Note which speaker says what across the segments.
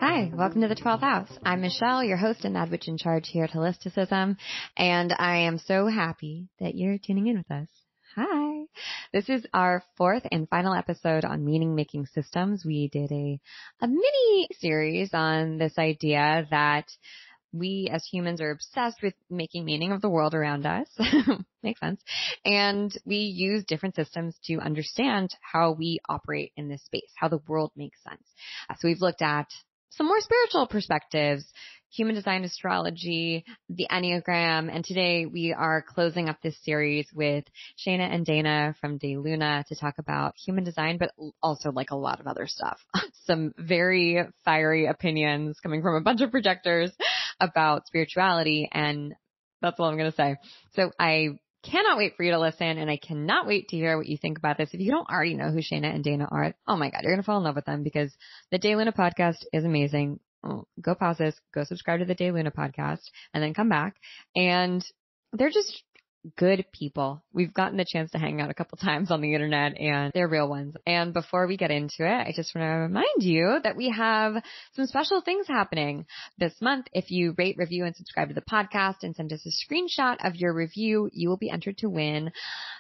Speaker 1: Hi, welcome to the 12th House. I'm Michelle, your host and ad witch in charge here at Holisticism, and I am so happy that you're tuning in with us. Hi. This is our fourth and final episode on meaning-making systems. We did a mini series on this idea that we as humans are obsessed with making meaning of the world around us. Makes sense. And we use different systems to understand how we operate in this space, how the world makes sense. So we've looked at some more spiritual perspectives, human design astrology, the Enneagram, and today we are closing up this series with Shana and Dana from Dayluna to talk about human design, but also like a lot of other stuff. Some very fiery opinions coming from a bunch of projectors about spirituality, and that's all I'm going to say. So I cannot wait for you to listen, and I cannot wait to hear what you think about this. If you don't already know who Shana and Dana are, oh my God, you're going to fall in love with them because the Dayluna podcast is amazing. Oh, go pause this, go subscribe to the Dayluna podcast, and then come back. And they're just good people. We've gotten the chance to hang out a couple times on the internet, and they're real ones. And before we get into it, I just want to remind you that we have some special things happening this month. If you rate, review, and subscribe to the podcast and send us a screenshot of your review, you will be entered to win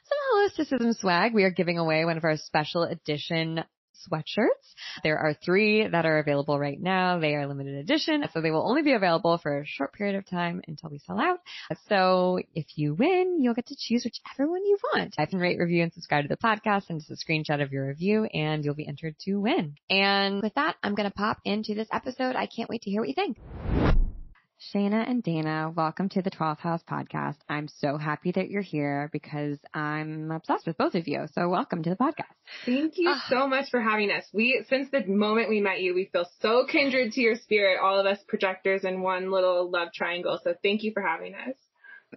Speaker 1: some Holisticism swag. We are giving away one of our special edition sweatshirts. There are 3 that are available right now. They are limited edition, so they will only be available for a short period of time until we sell out. So if you win, you'll get to choose whichever one you want. Type in rate, review, and subscribe to the podcast, and just a screenshot of your review, and you'll be entered to win. And with that, I'm going to pop into this episode. I can't wait to hear what you think. Shana and Dana, welcome to the 12th House podcast. I'm so happy that you're here because I'm obsessed with both of you. So welcome to the podcast.
Speaker 2: Thank you so much for having us. Since the moment we met you, we feel so kindred to your spirit, all of us projectors in one little love triangle. So thank you for having us.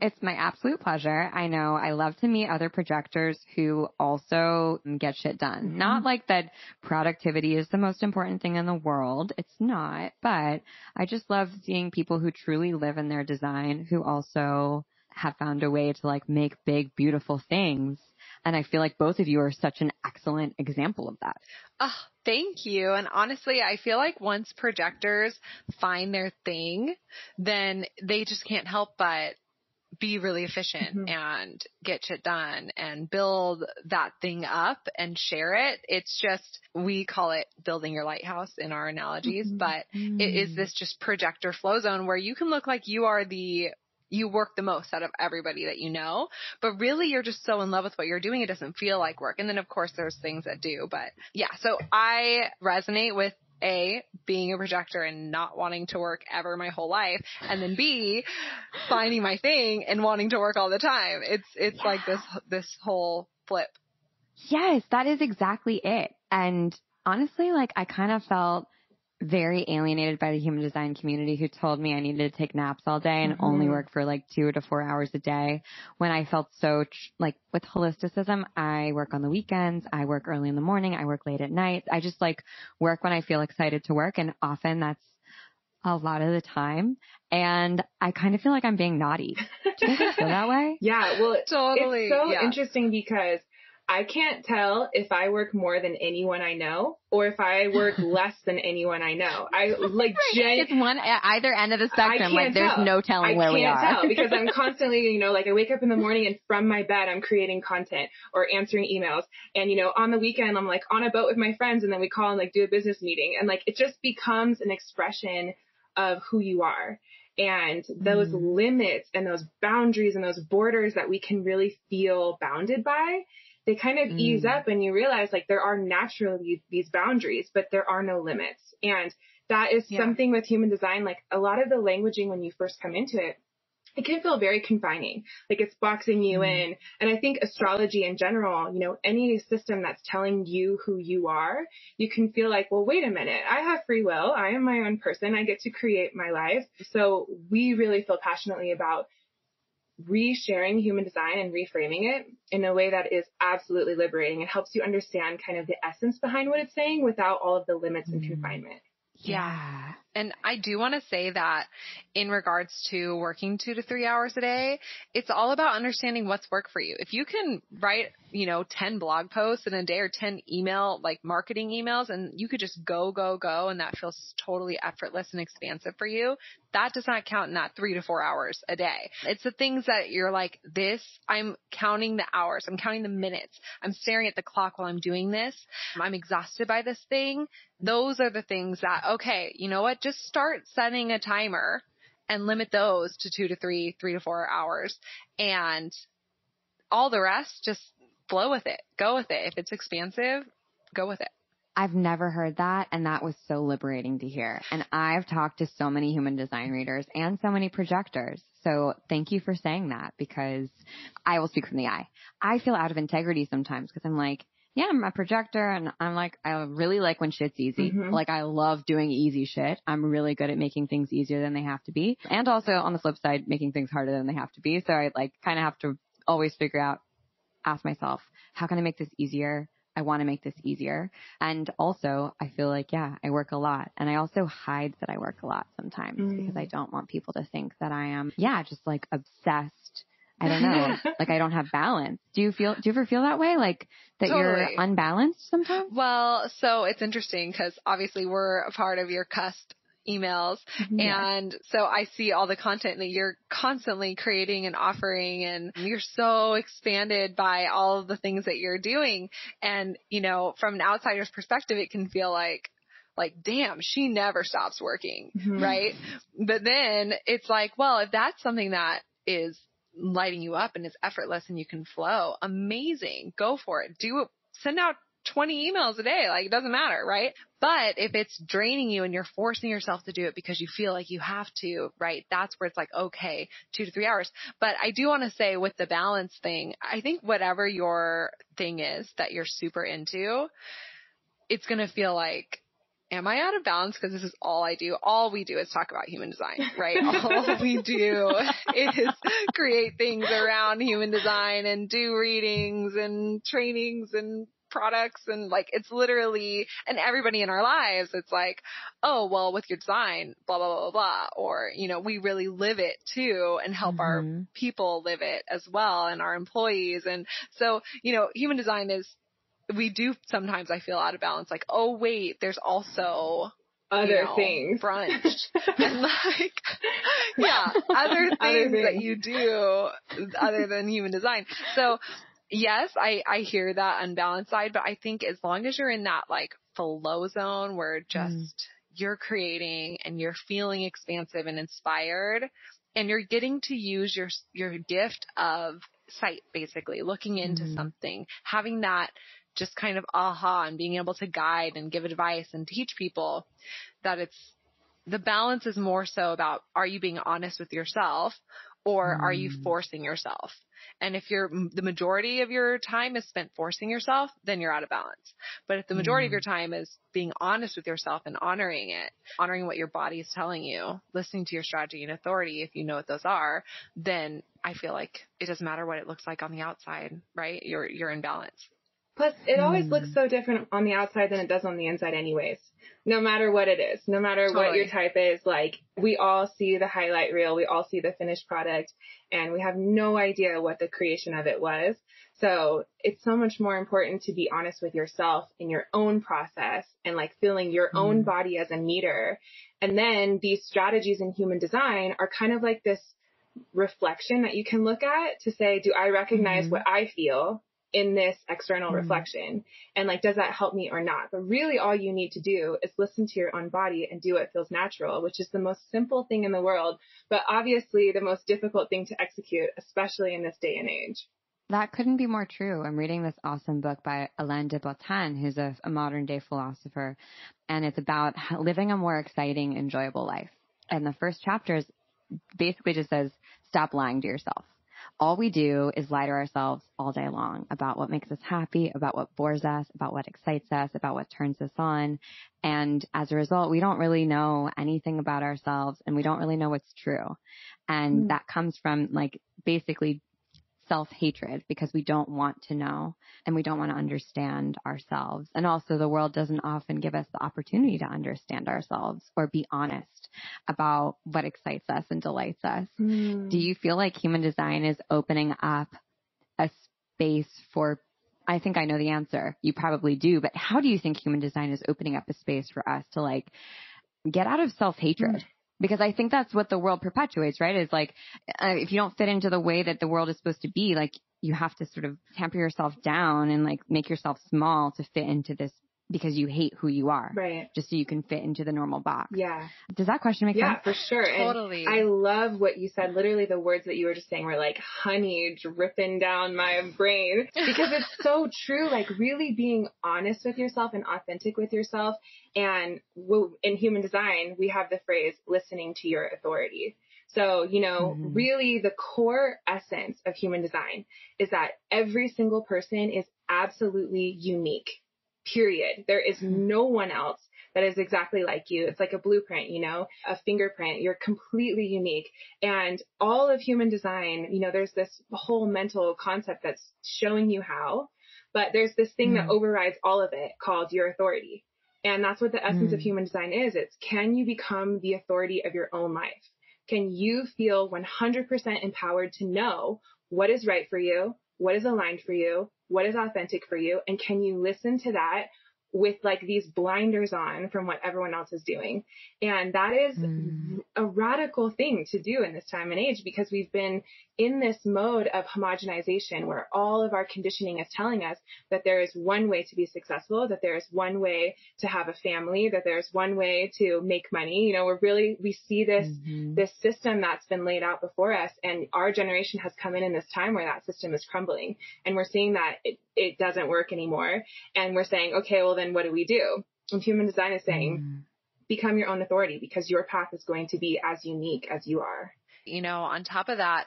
Speaker 1: It's my absolute pleasure. I know I love to meet other projectors who also get shit done. Mm-hmm. Not like that productivity is the most important thing in the world. It's not, but I just love seeing people who truly live in their design, who also have found a way to like make big, beautiful things. And I feel like both of you are such an excellent example of that.
Speaker 3: Oh, thank you. And honestly, I feel like once projectors find their thing, then they just can't help but be really efficient mm-hmm. and get shit done and build that thing up and share it. It's just, we call it building your lighthouse in our analogies, mm-hmm. but it is this just projector flow zone where you can look like you work the most out of everybody that you know, but really you're just so in love with what you're doing. It doesn't feel like work. And then of course there's things that do, but yeah, so I resonate with being a projector and not wanting to work ever my whole life, and then B, finding my thing and wanting to work all the time. It's like this whole flip.
Speaker 1: Yes, that is exactly it. And honestly, like I kind of felt very alienated by the human design community who told me I needed to take naps all day and mm-hmm. only work for like 2 to 4 hours a day, when I felt so like with Holisticism, I work on the weekends, I work early in the morning, I work late at night. I just like work when I feel excited to work, and often that's a lot of the time. And I kind of feel like I'm being naughty. Do you guys feel that way?
Speaker 2: Yeah, well,
Speaker 3: totally.
Speaker 2: It's so interesting because I can't tell if I work more than anyone I know or if I work less than anyone I know. I like
Speaker 1: it's one at either end of the spectrum. Like there's no telling where we are.
Speaker 2: I can't tell because I'm constantly, like I wake up in the morning and from my bed, I'm creating content or answering emails. And, on the weekend, I'm like on a boat with my friends, and then we call and like do a business meeting. And like, it just becomes an expression of who you are. And those limits and those boundaries and those borders that we can really feel bounded by, they kind of ease up, and you realize like there are naturally these boundaries, but there are no limits. And that is something with human design. Like a lot of the languaging when you first come into it, it can feel very confining, like it's boxing you in. And I think astrology in general, any system that's telling you who you are, you can feel like, well, wait a minute, I have free will. I am my own person. I get to create my life. So we really feel passionately about resharing human design and reframing it in a way that is absolutely liberating. It helps you understand kind of the essence behind what it's saying without all of the limits and confinement.
Speaker 1: Yeah.
Speaker 3: And I do want to say that in regards to working 2 to 3 hours a day, it's all about understanding what's work for you. If you can write, 10 blog posts in a day or 10 marketing emails, and you could just go, and that feels totally effortless and expansive for you, that does not count in that 3 to 4 hours a day. It's the things that you're like, I'm counting the hours. I'm counting the minutes. I'm staring at the clock while I'm doing this. I'm exhausted by this thing. Those are the things that, okay, you know what? Just start setting a timer and limit those to 2 to 3 to 4 hours. And all the rest, just flow with it. Go with it. If it's expansive, go with it.
Speaker 1: I've never heard that, and that was so liberating to hear. And I've talked to so many human design readers and so many projectors. So thank you for saying that, because I will speak from the I. I feel out of integrity sometimes because I'm like, yeah, I'm a projector, and I'm like, I really like when shit's easy.
Speaker 2: Mm-hmm.
Speaker 1: Like, I love doing easy shit. I'm really good at making things easier than they have to be. And also, on the flip side, making things harder than they have to be. So I kind of have to always ask myself, how can I make this easier? I want to make this easier. And also, I feel like, I work a lot. And I also hide that I work a lot sometimes because I don't want people to think that I am, just obsessed. I don't know. I don't have balance. Do you ever feel that way? Like that
Speaker 3: Totally.
Speaker 1: You're unbalanced sometimes?
Speaker 3: Well, so it's interesting because obviously we're a part of your cusp emails.
Speaker 1: Mm-hmm.
Speaker 3: And so I see all the content that you're constantly creating and offering, and you're so expanded by all of the things that you're doing. And, from an outsider's perspective, it can feel like, damn, she never stops working.
Speaker 2: Mm-hmm.
Speaker 3: Right. But then it's like, well, if that's something that is lighting you up and is effortless and you can flow, amazing. Go for it. Do it. Send out 20 emails a day. It doesn't matter, right? But if it's draining you and you're forcing yourself to do it because you feel like you have to, right? That's where it's like, okay, 2 to 3 hours. But I do want to say with the balance thing, I think whatever your thing is that you're super into, it's going to feel like, am I out of balance? Because this is all I do. All we do is talk about human design, right? All we do is create things around human design and do readings and trainings and products. And it's literally, and everybody in our lives, it's like, oh, well, with your design, blah, blah, blah, blah. Or, we really live it too and help our people live it as well, and our employees. And so, human design is, we do sometimes, I feel, out of balance. Oh, wait, there's also
Speaker 2: other things.
Speaker 3: Brunch. And other things that you do other than human design. So yes, I hear that unbalanced side, but I think as long as you're in that flow zone where just you're creating and you're feeling expansive and inspired, and you're getting to use your gift of sight, basically looking into something, having that just kind of aha, and being able to guide and give advice and teach people, that the balance is more so about, are you being honest with yourself, or are you forcing yourself? And if the majority of your time is spent forcing yourself, then you're out of balance. But if the majority of your time is being honest with yourself and honoring it, honoring what your body is telling you, listening to your strategy and authority, if you know what those are, then I feel like it doesn't matter what it looks like on the outside, right? You're in balance.
Speaker 2: Plus, it always looks so different on the outside than it does on the inside anyways. No matter what it is, no matter what your type is, we all see the highlight reel, we all see the finished product, and we have no idea what the creation of it was. So it's so much more important to be honest with yourself in your own process and feeling your own body as a meter. And then these strategies in human design are kind of like this reflection that you can look at to say, do I recognize what I feel in this external reflection? And does that help me or not? But really all you need to do is listen to your own body and do what feels natural, which is the most simple thing in the world, but obviously the most difficult thing to execute, especially in this day and age.
Speaker 1: That couldn't be more true. I'm reading this awesome book by Alain de Botton, who's a modern day philosopher, and it's about living a more exciting, enjoyable life. And the first chapter basically just says, stop lying to yourself. All we do is lie to ourselves all day long about what makes us happy, about what bores us, about what excites us, about what turns us on. And as a result, we don't really know anything about ourselves, and we don't really know what's true. And that comes from basically self-hatred because we don't want to know and we don't want to understand ourselves. And also the world doesn't often give us the opportunity to understand ourselves or be honest about what excites us and delights us. Do you feel like human design is opening up a space for, I think I know the answer. You probably do, but how do you think human design is opening up a space for us to like get out of self-hatred? Because I think that's what the world perpetuates, right? Is like, if you don't fit into the way that the world is supposed to be, like you have to sort of tamper yourself down and like make yourself small to fit into this because you hate who you are.
Speaker 2: Right.
Speaker 1: Just so you can fit into the normal box.
Speaker 2: Yeah.
Speaker 1: Does that question make sense?
Speaker 2: Yeah, for sure.
Speaker 3: Totally.
Speaker 2: And I love what you said. Literally the words that you were just saying were like honey dripping down my brain because it's so true. Like really being honest with yourself and authentic with yourself. And in human design, we have the phrase listening to your authority. So, really the core essence of human design is that every single person is absolutely unique. Period. There is no one else that is exactly like you. It's like a blueprint, a fingerprint. You're completely unique. And all of human design, there's this whole mental concept that's showing you how, but there's this thing that overrides all of it called your authority. And that's what the essence of human design is. It's can you become the authority of your own life? Can you feel 100% empowered to know what is right for you, what is aligned for you, what is authentic for you? And can you listen to that with like these blinders on from what everyone else is doing? And that is a radical thing to do in this time and age because we've been in this mode of homogenization where all of our conditioning is telling us that there is one way to be successful, that there is one way to have a family, that there's one way to make money. We see this, this system that's been laid out before us, and our generation has come in this time where that system is crumbling, and we're seeing that it doesn't work anymore. And we're saying, okay, well then what do we do? And human design is saying, become your own authority because your path is going to be as unique as you are.
Speaker 3: On top of that,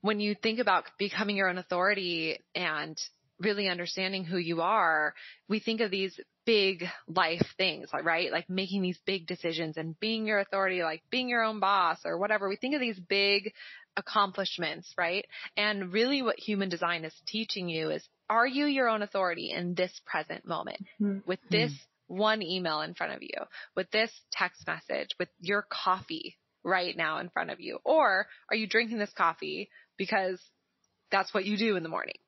Speaker 3: when you think about becoming your own authority and really understanding who you are, we think of these big life things, right? Like making these big decisions and being your authority, like being your own boss or whatever. We think of these big accomplishments, right? And really what human design is teaching you is, are you your own authority in this present moment with this one email in front of you, with this text message, with your coffee right now in front of you? Or are you drinking this coffee because that's what you do in the morning,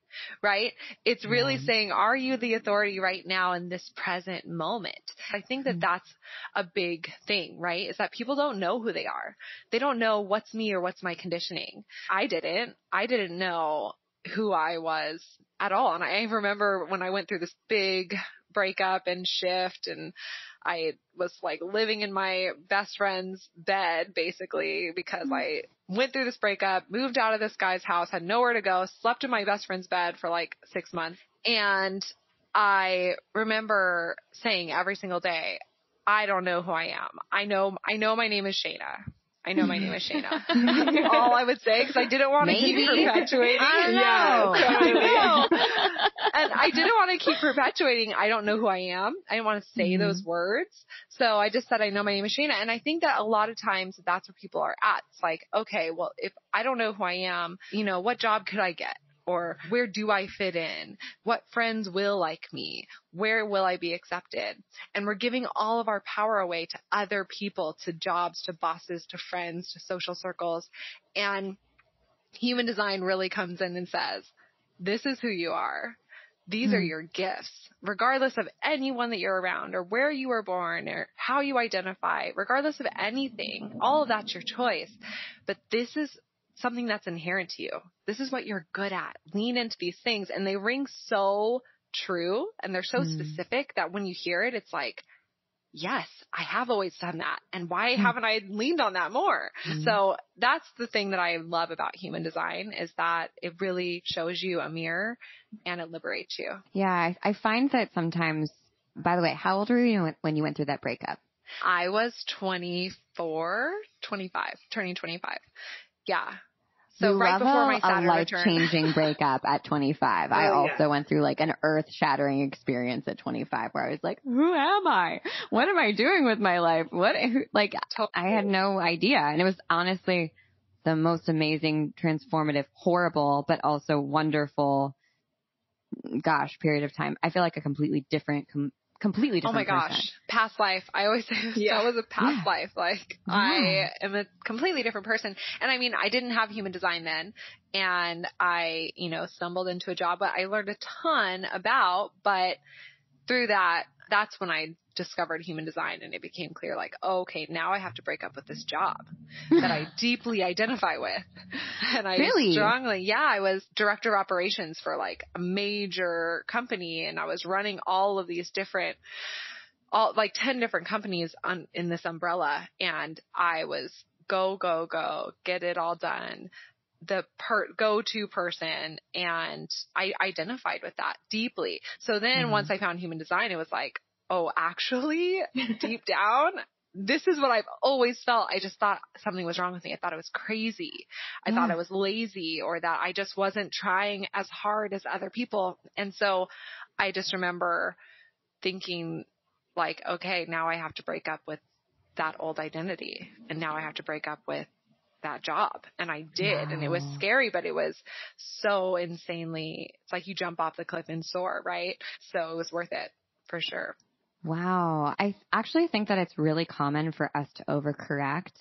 Speaker 3: right? It's really saying, are you the authority right now in this present moment? I think that that's a big thing, right? Is that people don't know who they are. They don't know what's me or what's my conditioning. I didn't know who I was at all. And I remember when I went through this big breakup and shift, and I was like living in my best friend's bed basically because I went through this breakup, moved out of this guy's house, had nowhere to go, slept in my best friend's bed for like 6 months. And I remember saying every single day, I don't know who I am. I know my name is Shana. I know my name is Shana. That's all I would say because I didn't want to keep perpetuating.
Speaker 1: I know.
Speaker 3: And I didn't want to keep perpetuating. I don't know who I am. I didn't want to say those words. So I just said, I know my name is Shana. And I think that a lot of times that's where people are at. It's like, okay, well, if I don't know who I am, what job could I get? Or where do I fit in? What friends will like me? Where will I be accepted? And we're giving all of our power away to other people, to jobs, to bosses, to friends, to social circles. And human design really comes in and says, this is who you are. These are your gifts, regardless of anyone that you're around or where you were born or how you identify, regardless of anything. All of that's your choice. But this is something that's inherent to you. This is what you're good at. Lean into these things. And they ring so true and they're so specific that when you hear it, it's like, yes, I have always done that. And why haven't I leaned on that more? So that's the thing that I love about human design is that it really shows you a mirror and it liberates you.
Speaker 1: Yeah. I find that sometimes, by the way, how old were you when you went through that breakup?
Speaker 3: I was 25, turning 25. Yeah. So right before my Saturn return.
Speaker 1: A life-changing breakup at 25. I also went through like an earth-shattering experience at 25 where I was like, who am I? What am I doing with my life? I had no idea. And it was honestly the most amazing, transformative, horrible, but also wonderful, period of time. I feel like a completely different completely different
Speaker 3: Oh my gosh.
Speaker 1: person.
Speaker 3: Past life. I always say that was a past life. Like I am a completely different person. And I mean, I didn't have human design then, and I, stumbled into a job, but I learned a ton about, but through that, that's when I discovered human design, and it became clear, like, oh, okay, now I have to break up with this job that I deeply identify with. And I I was director of operations for like a major company, and I was running all of these different, 10 different companies in this umbrella. And I was go, get it all done. The go-to person, and I identified with that deeply. So then once I found human design, it was like, oh, actually, deep down, this is what I've always felt. I just thought something was wrong with me. I thought I was crazy. I thought I was lazy, or that I just wasn't trying as hard as other people. And so I just remember thinking like, okay, now I have to break up with that old identity. And now I have to break up with that job. And I did. And it was scary, but it was so insanely, it's like you jump off the cliff and soar, right? So it was worth it for sure.
Speaker 1: Wow. I actually think that it's really common for us to overcorrect,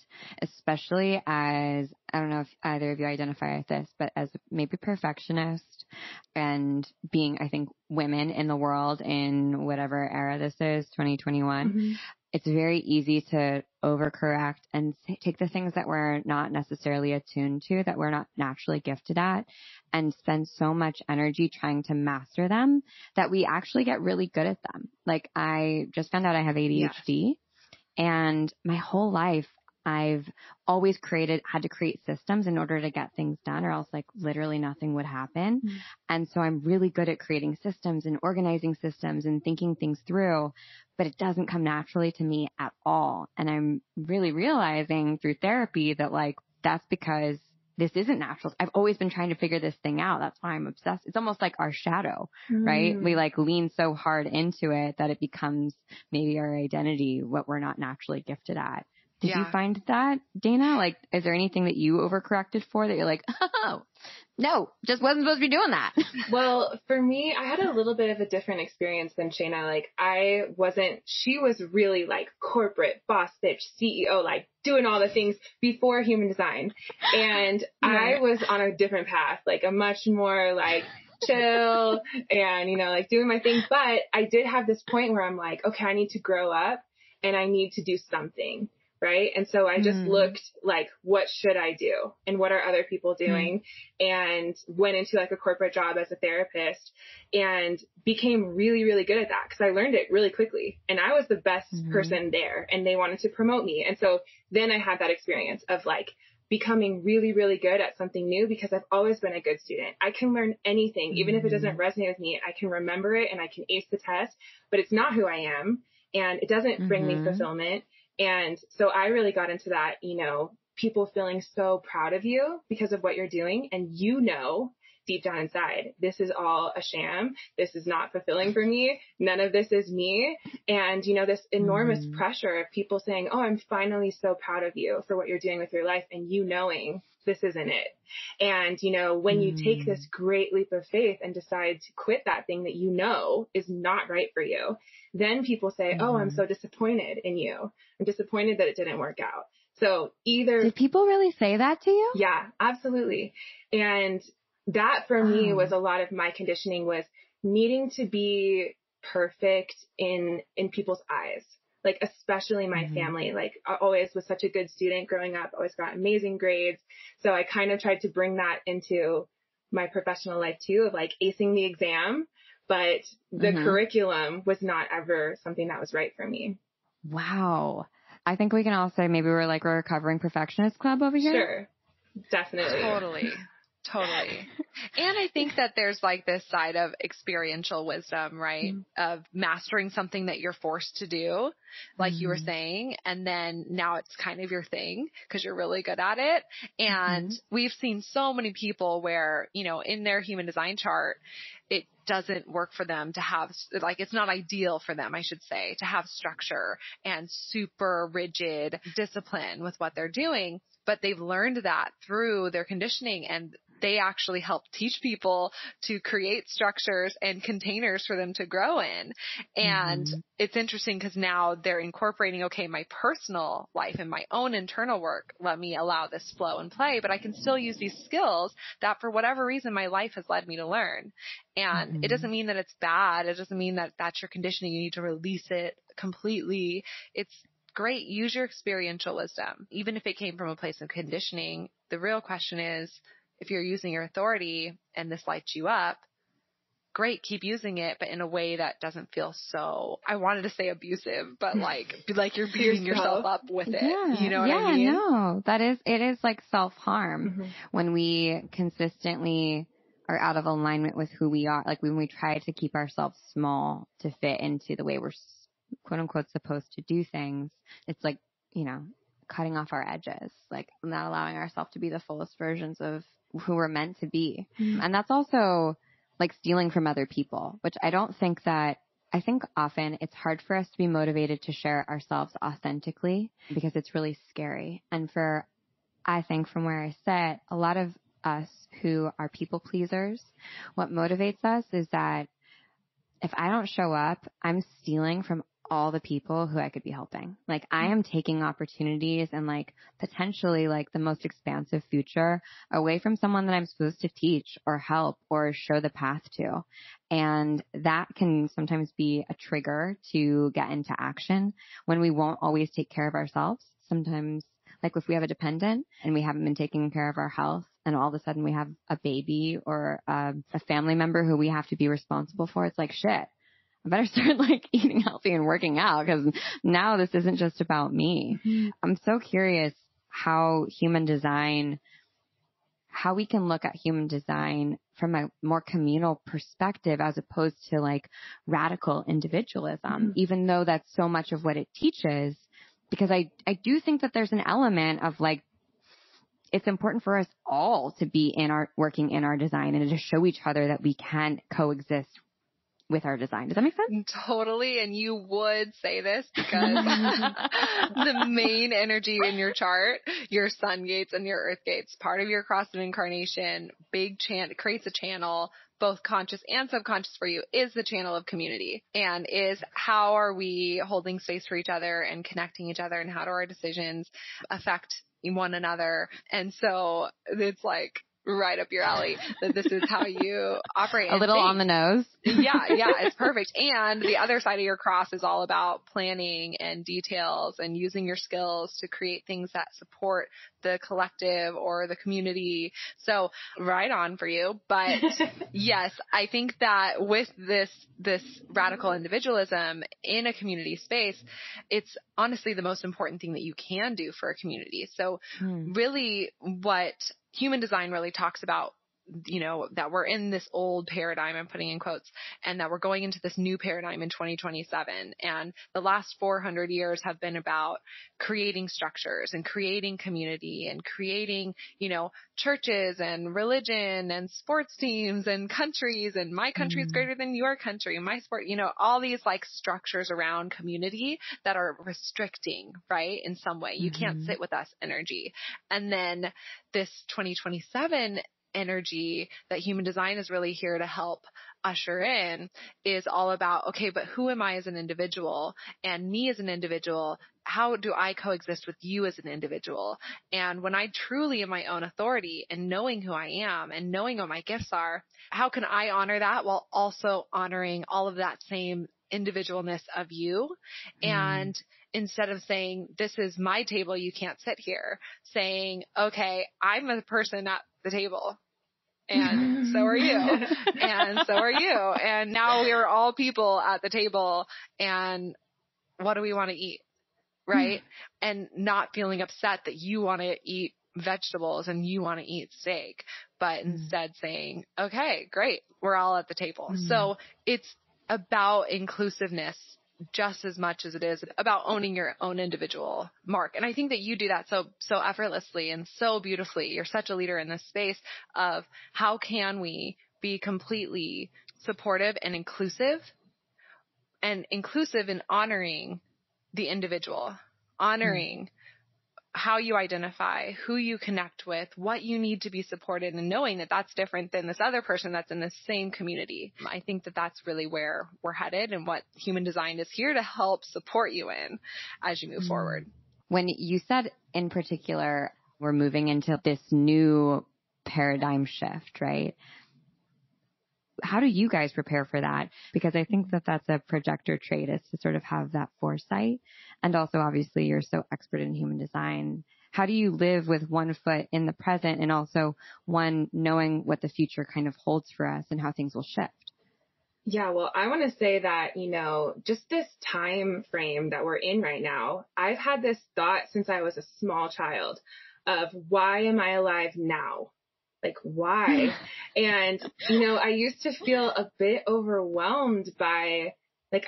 Speaker 1: especially as, I don't know if either of you identify with this, but as maybe perfectionist and being, I think, women in the world in whatever era this is, 2021. It's very easy to overcorrect and take the things that we're not necessarily attuned to, that we're not naturally gifted at, and spend so much energy trying to master them that we actually get really good at them. Like, I just found out I have ADHD, and my whole life I've always had to create systems in order to get things done, or else like literally nothing would happen. And so I'm really good at creating systems and organizing systems and thinking things through, but it doesn't come naturally to me at all. And I'm really realizing through therapy that like, that's because this isn't natural. I've always been trying to figure this thing out. That's why I'm obsessed. It's almost like our shadow, right? We like lean so hard into it that it becomes maybe our identity, what we're not naturally gifted at. Did you find that, Dana? Like, is there anything that you overcorrected for that you're like, oh, no, just wasn't supposed to be doing that?
Speaker 2: Well, for me, I had a little bit of a different experience than Shana. Like, she was really like corporate boss bitch, CEO, like doing all the things before human design. And I was on a different path, like a much more like chill and, like doing my thing. But I did have this point where I'm like, okay, I need to grow up and I need to do something. Right. And so I just looked like, what should I do? And what are other people doing? And went into like a corporate job as a therapist and became really, really good at that because I learned it really quickly. And I was the best person there and they wanted to promote me. And so then I had that experience of like becoming really, really good at something new because I've always been a good student. I can learn anything, even if it doesn't resonate with me. I can remember it and I can ace the test, but it's not who I am. And it doesn't bring me fulfillment. And so I really got into that, people feeling so proud of you because of what you're doing. And deep down inside, this is all a sham. This is not fulfilling for me. None of this is me. And, this enormous pressure of people saying, oh, I'm finally so proud of you for what you're doing with your life. And knowing this isn't it. And, when you take this great leap of faith and decide to quit that thing that is not right for you, then people say, oh, I'm so disappointed in you. I'm disappointed that it didn't work out. So did
Speaker 1: people really say that to you?
Speaker 2: Yeah, absolutely. And that for me was a lot of my conditioning, was needing to be perfect in people's eyes. Like, especially my family, like I always was such a good student growing up, always got amazing grades. So I kind of tried to bring that into my professional life too, of like acing the exam, but the curriculum was not ever something that was right for me.
Speaker 1: Wow. I think we can all say maybe we're like a recovering perfectionist club over here.
Speaker 2: Sure. Definitely.
Speaker 3: Totally. And I think that there's like this side of experiential wisdom, right? Of mastering something that you're forced to do, like you were saying. And then now it's kind of your thing because you're really good at it. And we've seen so many people where, in their human design chart, it doesn't work for them to have, like, it's not ideal for them, I should say, to have structure and super rigid discipline with what they're doing. but they've learned that through their conditioning, and they actually help teach people to create structures and containers for them to grow in. And it's interesting because now they're incorporating, okay, my personal life and my own internal work, let me allow this flow and play, but I can still use these skills that for whatever reason my life has led me to learn. And it doesn't mean that it's bad. It doesn't mean that that's your conditioning. You need to release it completely. It's great. Use your experiential wisdom. Even if it came from a place of conditioning, the real question is, if you're using your authority and this lights you up, great, keep using it, but in a way that doesn't feel so, I wanted to say abusive, but like you're beating yourself up with it.
Speaker 1: Yeah.
Speaker 3: You know what I mean?
Speaker 1: No, it is like self-harm when we consistently are out of alignment with who we are. Like when we try to keep ourselves small to fit into the way we're quote unquote supposed to do things. It's like, cutting off our edges, like not allowing ourselves to be the fullest versions of who we're meant to be. And that's also like stealing from other people, which I think often it's hard for us to be motivated to share ourselves authentically because it's really scary. And I think from where I sit, a lot of us who are people pleasers, what motivates us is that if I don't show up, I'm stealing from all the people who I could be helping. Like I am taking opportunities and like potentially like the most expansive future away from someone that I'm supposed to teach or help or show the path to. And that can sometimes be a trigger to get into action when we won't always take care of ourselves. Sometimes, like if we have a dependent and we haven't been taking care of our health, and all of a sudden we have a baby or a family member who we have to be responsible for, it's like, shit, I better start like eating healthy and working out because now this isn't just about me. I'm so curious how we can look at human design from a more communal perspective as opposed to like radical individualism, even though that's so much of what it teaches, because I do think that there's an element of like, it's important for us all to be working in our design and to show each other that we can coexist with our design. Does that make sense?
Speaker 3: Totally. And you would say this because the main energy in your chart, your sun gates and your earth gates, part of your cross of incarnation, creates a channel, both conscious and subconscious for you, is the channel of community, and is how are we holding space for each other and connecting each other, and how do our decisions affect one another. And so it's like right up your alley that this is how you operate.
Speaker 1: A little on the nose.
Speaker 3: Yeah, it's perfect. And the other side of your cross is all about planning and details and using your skills to create things that support the collective or the community. So right on for you. But yes, I think that with this radical individualism in a community space, it's honestly the most important thing that you can do for a community. So really what human design really talks about, that we're in this old paradigm, I'm putting in quotes, and that we're going into this new paradigm in 2027. And the last 400 years have been about creating structures and creating community and creating, churches and religion and sports teams and countries, and my country is greater than your country, my sport, all these like structures around community that are restricting, right? In some way, you can't sit with us energy. And then this 2027 energy that human design is really here to help usher in is all about, okay, but who am I as an individual, and me as an individual? How do I coexist with you as an individual? And when I truly am my own authority and knowing who I am and knowing what my gifts are, how can I honor that while also honoring all of that same individualness of you? And instead of saying, this is my table, you can't sit here, saying, okay, I'm a person at the table, and so are you, and so are you. And now we are all people at the table, and what do we want to eat? Right? And not feeling upset that you want to eat vegetables and you want to eat steak, but instead saying, okay, great, we're all at the table. So it's about inclusiveness just as much as it is about owning your own individual mark. And I think that you do that so effortlessly and so beautifully. You're such a leader in this space of how can we be completely supportive and inclusive in honoring the individual, honoring how you identify, who you connect with, what you need to be supported, and knowing that that's different than this other person that's in the same community. I think that that's really where we're headed and what human design is here to help support you in as you move forward.
Speaker 1: When you said in particular, we're moving into this new paradigm shift, right? How do you guys prepare for that? Because I think that that's a projector trait, is to sort of have that foresight. And also, obviously, you're so expert in human design. How do you live with one foot in the present and also one knowing what the future kind of holds for us and how things will shift?
Speaker 2: Yeah, well, I want to say that, just this time frame that we're in right now, I've had this thought since I was a small child of, why am I alive now? Like, why? And, I used to feel a bit overwhelmed by,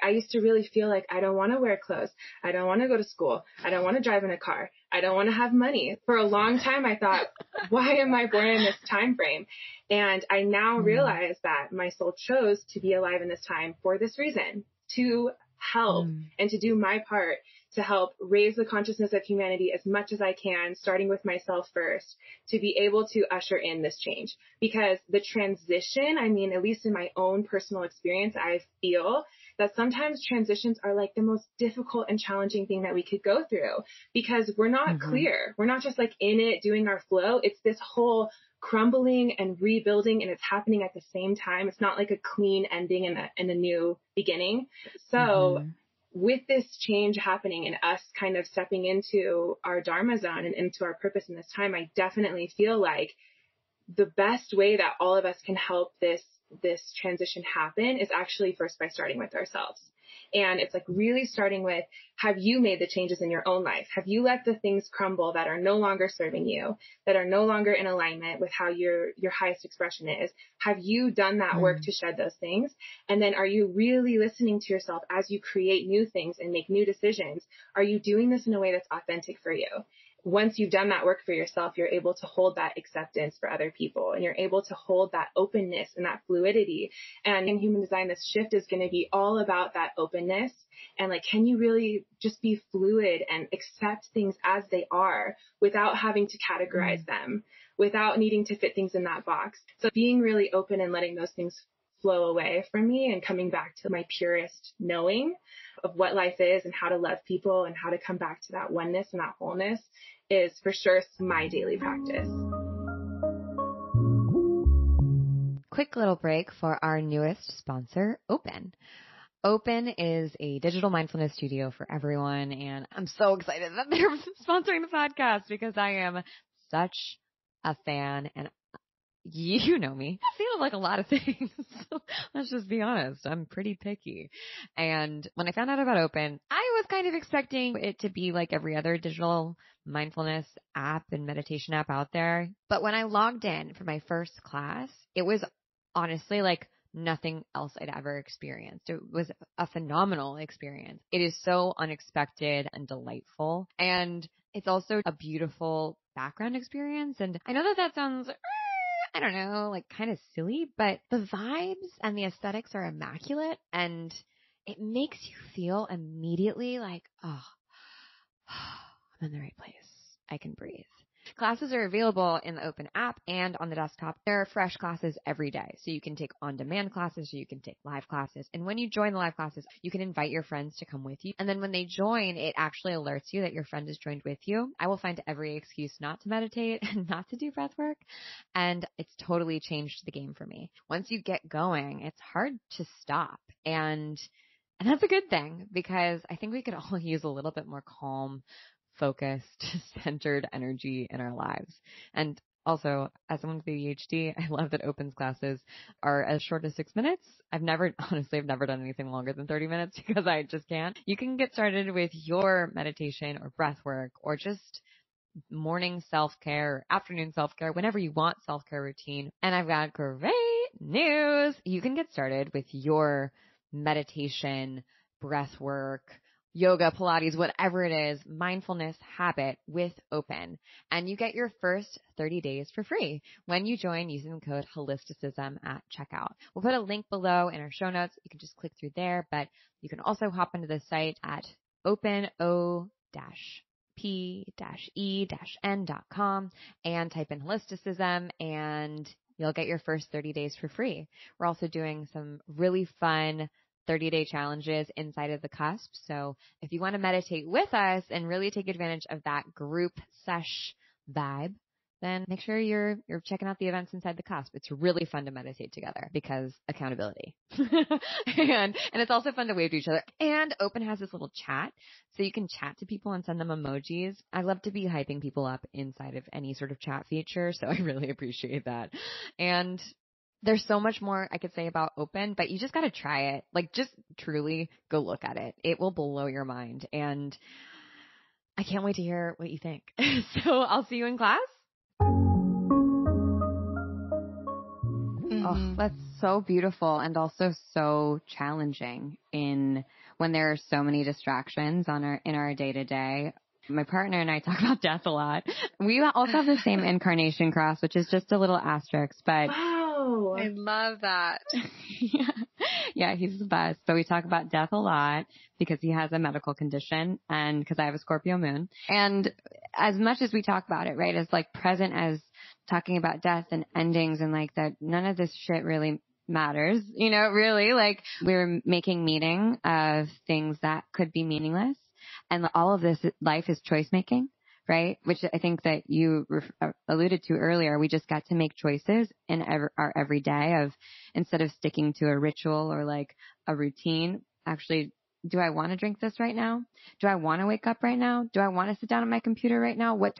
Speaker 2: I used to really feel like I don't want to wear clothes. I don't want to go to school. I don't want to drive in a car. I don't want to have money. For a long time, I thought, why am I born in this time frame? And I now realize that my soul chose to be alive in this time for this reason, to help and to do my part to help raise the consciousness of humanity as much as I can, starting with myself first, to be able to usher in this change. Because the transition, at least in my own personal experience, I feel that sometimes transitions are like the most difficult and challenging thing that we could go through, because we're not clear. We're not just in it doing our flow. It's this whole crumbling and rebuilding, and it's happening at the same time. It's not like a clean ending and a new beginning. So with this change happening and us kind of stepping into our Dharma zone and into our purpose in this time, I definitely feel like the best way that all of us can help this transition happen is actually first by starting with ourselves. And it's really starting with, have you made the changes in your own life? Have you let the things crumble that are no longer serving you, that are no longer in alignment with how your highest expression is? Have you done that work to shed those things? And then are you really listening to yourself as you create new things and make new decisions? Are you doing this in a way that's authentic for you? Once you've done that work for yourself, you're able to hold that acceptance for other people, and you're able to hold that openness and that fluidity. And in human design, this shift is going to be all about that openness. And can you really just be fluid and accept things as they are without having to categorize them, without needing to fit things in that box? So being really open and letting those things flow away from me and coming back to my purest knowing of what life is and how to love people and how to come back to that oneness and that wholeness is for sure my daily practice.
Speaker 1: Quick little break for our newest sponsor, Open. Open is a digital mindfulness studio for everyone, and I'm so excited that they're sponsoring the podcast because I am such a fan, and you know me. I feel like a lot of things. Let's just be honest. I'm pretty picky. And when I found out about Open, I was kind of expecting it to be like every other digital mindfulness app and meditation app out there. But when I logged in for my first class, it was honestly like nothing else I'd ever experienced. It was a phenomenal experience. It is so unexpected and delightful. And it's also a beautiful background experience. And I know that sounds I don't know, kind of silly, but the vibes and the aesthetics are immaculate, and it makes you feel immediately like, oh, I'm in the right place. I can breathe. Classes are available in the Open app and on the desktop. There are fresh classes every day. So you can take on-demand classes or you can take live classes. And when you join the live classes, you can invite your friends to come with you. And then when they join, it actually alerts you that your friend has joined with you. I will find every excuse not to meditate and not to do breath work. And it's totally changed the game for me. Once you get going, it's hard to stop. And that's a good thing, because I think we could all use a little bit more calm, focused, centered energy in our lives. And also, as someone with ADHD, I love that Open's classes are as short as 6 minutes. I've never done anything longer than 30 minutes because I just can't. You can get started with your meditation or breath work or just morning self-care or afternoon self-care, whenever you want self-care routine. And I've got great news. You can get started with your meditation, breath work, yoga, Pilates, whatever it is, mindfulness habit with Open. And you get your first 30 days for free when you join using the code Holisticism at checkout. We'll put a link below in our show notes. You can just click through there, but you can also hop into the site at openo-. p-e-n.com and type in Holisticism, and you'll get your first 30 days for free. We're also doing some really fun 30-day challenges inside of the Cusp. So if you want to meditate with us and really take advantage of that group sesh vibe, then make sure you're checking out the events inside the Cusp. It's really fun to meditate together because accountability. and it's also fun to wave to each other. And Open has this little chat, so you can chat to people and send them emojis. I love to be hyping people up inside of any sort of chat feature, so I really appreciate that. And there's so much more I could say about Open, but you just got to try it. Like, just truly go look at it. It will blow your mind. And I can't wait to hear what you think. So I'll see you in class. Oh, that's so beautiful and also so challenging when there are so many distractions in our day to day. My partner and I talk about death a lot. We also have the same incarnation cross, which is just a little asterisk, but
Speaker 2: wow,
Speaker 3: I love that.
Speaker 1: Yeah, he's the best. So we talk about death a lot because he has a medical condition and because I have a Scorpio moon. And as much as we talk about it, right, as like present as talking about death and endings and like that, none of this shit really matters, really. Like, we're making meaning of things that could be meaningless. And all of this life is choice making, right? Which I think that you alluded to earlier. We just got to make choices in our everyday of, instead of sticking to a ritual or like a routine, actually, do I want to drink this right now? Do I want to wake up right now? Do I want to sit down at my computer right now? What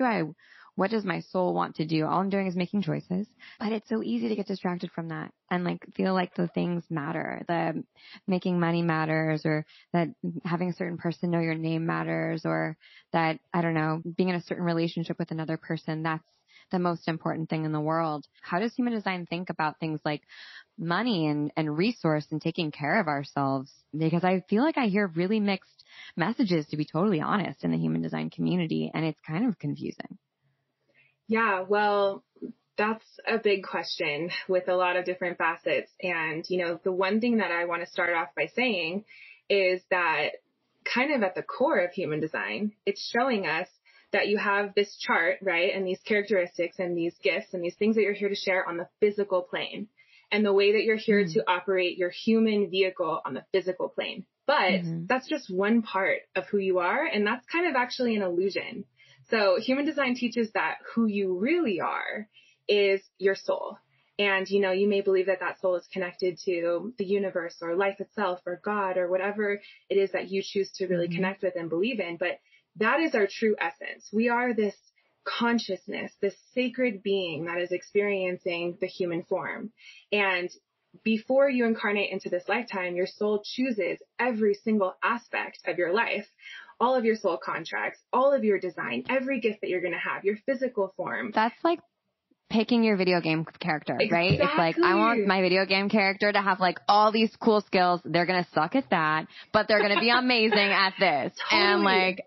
Speaker 1: does my soul want to do? All I'm doing is making choices. But it's so easy to get distracted from that and like feel like the things matter, that making money matters, or that having a certain person know your name matters, or that, I don't know, being in a certain relationship with another person, that's the most important thing in the world. How does human design think about things like money and resource and taking care of ourselves? Because I feel like I hear really mixed messages, to be totally honest, in the human design community, and it's kind of confusing.
Speaker 2: Yeah, well, that's a big question with a lot of different facets. And, the one thing that I want to start off by saying is that kind of at the core of human design, it's showing us that you have this chart, right? And these characteristics and these gifts and these things that you're here to share on the physical plane, and the way that you're here to operate your human vehicle on the physical plane. But that's just one part of who you are. And that's kind of actually an illusion. So human design teaches that who you really are is your soul. And, you may believe that soul is connected to the universe or life itself or God or whatever it is that you choose to really connect with and believe in. But that is our true essence. We are this consciousness, this sacred being that is experiencing the human form. And before you incarnate into this lifetime, your soul chooses every single aspect of your life, all of your soul contracts, all of your design, every gift that you're going to have, your physical form.
Speaker 1: That's like picking your video game character, right?
Speaker 2: Exactly.
Speaker 1: It's like, I want my video game character to have like all these cool skills. They're going to suck at that, but they're going to be amazing at this.
Speaker 2: Totally.
Speaker 1: And like,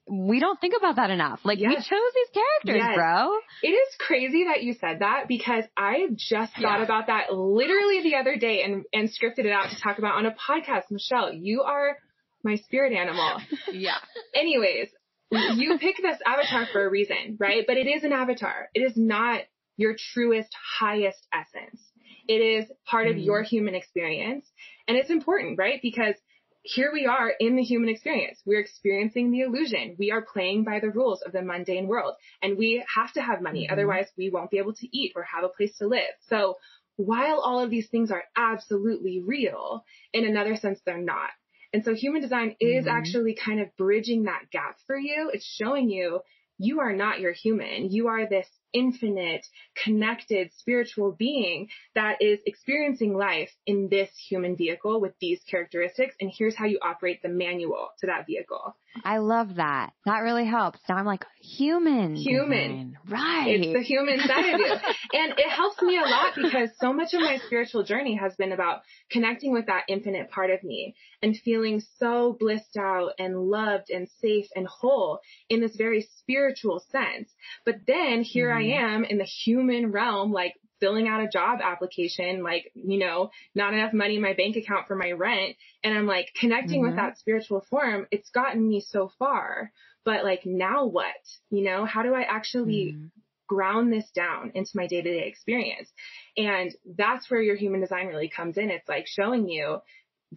Speaker 1: we don't think about that enough. Like, we chose these characters, bro.
Speaker 2: It is crazy that you said that, because I just thought about that literally the other day and scripted it out to talk about on a podcast. Michelle, you are my spirit animal.
Speaker 3: Yeah.
Speaker 2: Anyways, you pick this avatar for a reason, right? But it is an avatar. It is not your truest, highest essence. It is part of your human experience. And it's important, right? Because here we are in the human experience. We're experiencing the illusion. We are playing by the rules of the mundane world. And we have to have money. Otherwise, we won't be able to eat or have a place to live. So while all of these things are absolutely real, in another sense, they're not. And so human design is actually kind of bridging that gap for you. It's showing you are not your human. You are this infinite, connected, spiritual being that is experiencing life in this human vehicle with these characteristics. And here's how you operate the manual to that vehicle.
Speaker 1: I love that. That really helps. Now I'm like, human. Design. Right.
Speaker 2: It's the human side of you. And it helps me a lot because so much of my spiritual journey has been about connecting with that infinite part of me and feeling so blissed out and loved and safe and whole in this very spiritual sense. But then here I am in the human realm, like filling out a job application, like, not enough money in my bank account for my rent. And I'm like connecting with that spiritual form. It's gotten me so far. but like, now what? You know, how do I actually ground this down into my day-to-day experience? And that's where your human design really comes in. It's like showing you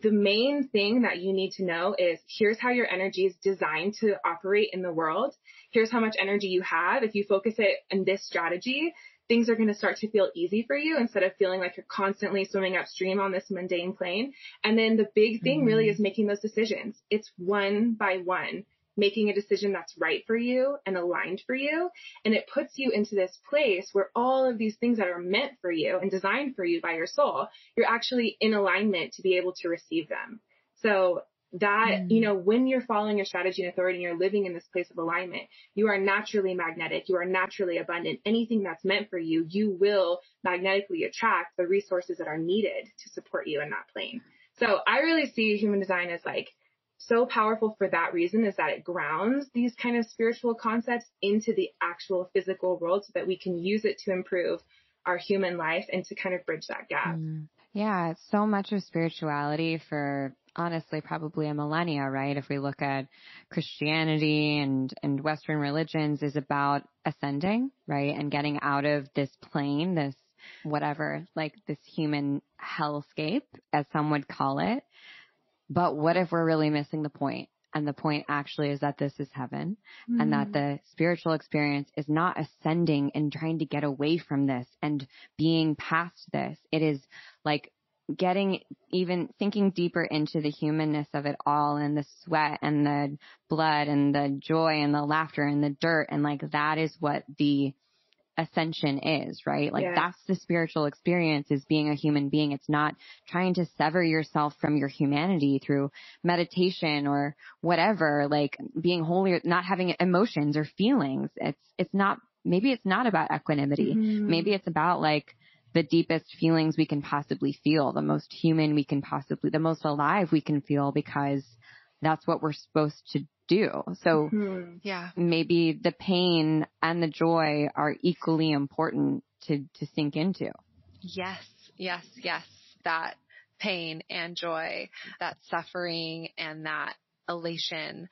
Speaker 2: the main thing that you need to know is here's how your energy is designed to operate in the world. Here's how much energy you have. If you focus it in this strategy, things are going to start to feel easy for you instead of feeling like you're constantly swimming upstream on this mundane plane. And then the big thing really is making those decisions. It's one by one, making a decision that's right for you and aligned for you. And it puts you into this place where all of these things that are meant for you and designed for you by your soul, you're actually in alignment to be able to receive them. So that, you know, when you're following your strategy and authority and you're living in this place of alignment, you are naturally magnetic. You are naturally abundant. Anything that's meant for you, you will magnetically attract the resources that are needed to support you in that plane. So I really see human design as like so powerful for that reason, is that it grounds these kind of spiritual concepts into the actual physical world so that we can use it to improve our human life and to kind of bridge that gap.
Speaker 1: Yeah, it's so much of spirituality for honestly probably a millennia, right? If we look at Christianity and Western religions, is about ascending, right? And getting out of this plane, this whatever, like this human hellscape, as some would call it. But what if we're really missing the point? And the point actually is that this is heaven and that the spiritual experience is not ascending and trying to get away from this and being past this. It is like getting, even thinking deeper into the humanness of it all, and the sweat and the blood and the joy and the laughter and the dirt. And like, that is what the ascension is, right? Like that's the spiritual experience, is being a human being. It's not trying to sever yourself from your humanity through meditation or whatever, like being holy, not having emotions or feelings. It's not, maybe it's not about equanimity. Maybe it's about like the deepest feelings we can possibly feel, the most human we can possibly, the most alive we can feel, because that's what we're supposed to do. So maybe the pain and the joy are equally important to sink into.
Speaker 3: Yes. That pain and joy, that suffering and that elation,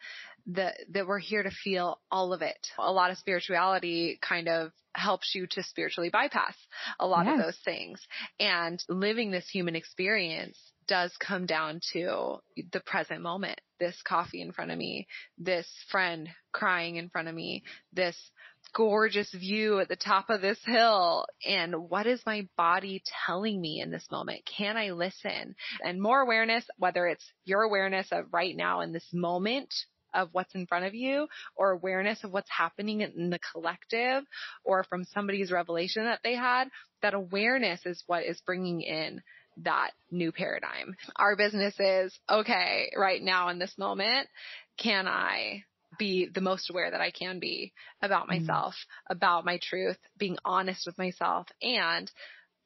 Speaker 3: that we're here to feel all of it. A lot of spirituality kind of helps you to spiritually bypass a lot of those things. And living this human experience does come down to the present moment. This coffee in front of me, this friend crying in front of me, this gorgeous view at the top of this hill. And what is my body telling me in this moment? Can I listen? And more awareness, whether it's your awareness of right now in this moment of what's in front of you, or awareness of what's happening in the collective, or from somebody's revelation that they had, that awareness is what is bringing in that new paradigm. Our business is, okay, right now in this moment, can I be the most aware that I can be about myself, about my truth, being honest with myself, and